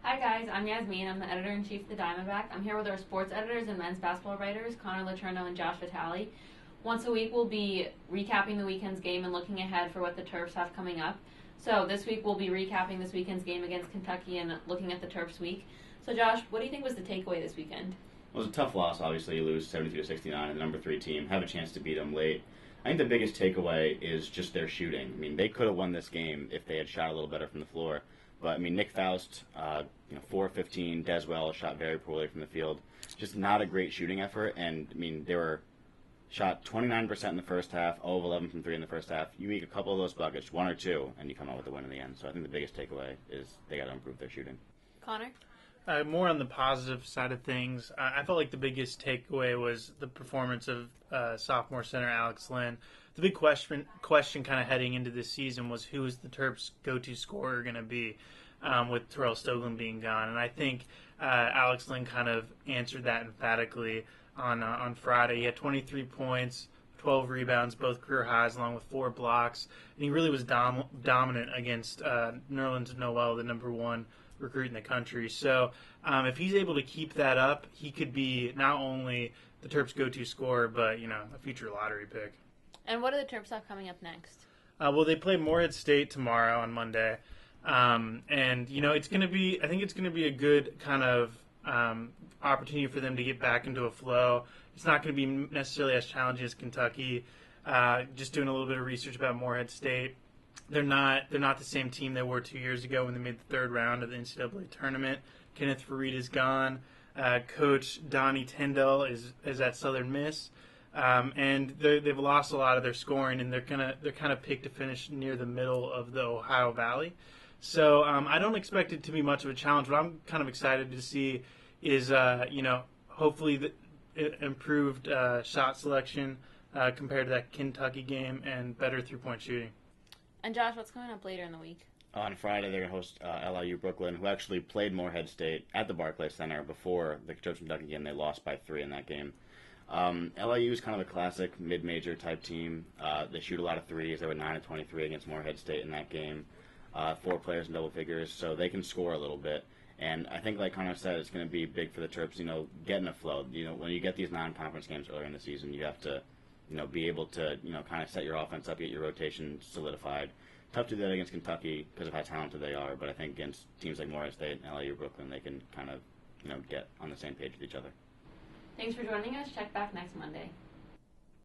Hi guys, I'm Yasmin. I'm the editor-in-chief of the Diamondback. I'm here with our sports editors and men's basketball writers, Connor Letourneau and Josh Vitale. Once a week we'll be recapping the weekend's game and looking ahead for what the Terps have coming up. So this week we'll be recapping this weekend's game against Kentucky and looking at the Terps week. So Josh, what do you think was the takeaway this weekend? It was a tough loss. Obviously, you lose 72-69, and the number 3 team have a chance to beat them late. I think the biggest takeaway is just their shooting. I mean, they could have won this game if they had shot a little better from the floor. But I mean, Nick Faust, 4 of 15. Deswell shot very poorly from the field. Just not a great shooting effort. And I mean, they were shot 29% in the first half, 0 of 11 from 3 in the first half. You make a couple of those buckets, 1 or 2, and you come out with the win in the end. So I think the biggest takeaway is they got to improve their shooting. Connor? More on the positive side of things, I felt like the biggest takeaway was the performance of sophomore center Alex Len. The big question kind of heading into this season was who is the Terps' go-to scorer going to be with Terrell Stoglin being gone. And I think Alex Len kind of answered that emphatically on Friday. He had 23 points, 12 rebounds, both career highs, along with 4 blocks. And he really was dominant against Nerlens Noel, the number 1 recruit in the country. So if he's able to keep that up, he could be not only the Terps' go-to scorer, but a future lottery pick. And what do the Terps have coming up next? Well, they play Morehead State tomorrow on Monday, and it's going to be. I think it's going to be a good kind of opportunity for them to get back into a flow. It's not going to be necessarily as challenging as Kentucky. Just doing a little bit of research about Morehead State. They're not the same team they were 2 years ago when they made the third round of the NCAA tournament. Kenneth Farid is gone. Coach Donnie Tyndall is at Southern Miss, and they've lost a lot of their scoring, and they're kind of picked to finish near the middle of the Ohio Valley. So I don't expect it to be much of a challenge. What I'm kind of excited to see is hopefully the improved shot selection compared to that Kentucky game and better 3-point shooting. And Josh, what's coming up later in the week? On Friday, they're going to host LIU Brooklyn, who actually played Morehead State at the Barclays Center before the Terps Kentucky game. They lost by 3 in that game. LIU is kind of a classic mid-major type team. They shoot a lot of threes. They were 9 of 23 against Morehead State in that game. 4 players in double figures, so they can score a little bit. And I think, like Connor said, it's going to be big for the Terps, getting a flow. When you get these non-conference games earlier in the season, you have to be able to, kind of set your offense up, get your rotation solidified. Tough to do that against Kentucky because of how talented they are, but I think against teams like Morehead State and LIU Brooklyn, they can kind of, get on the same page with each other. Thanks for joining us. Check back next Monday.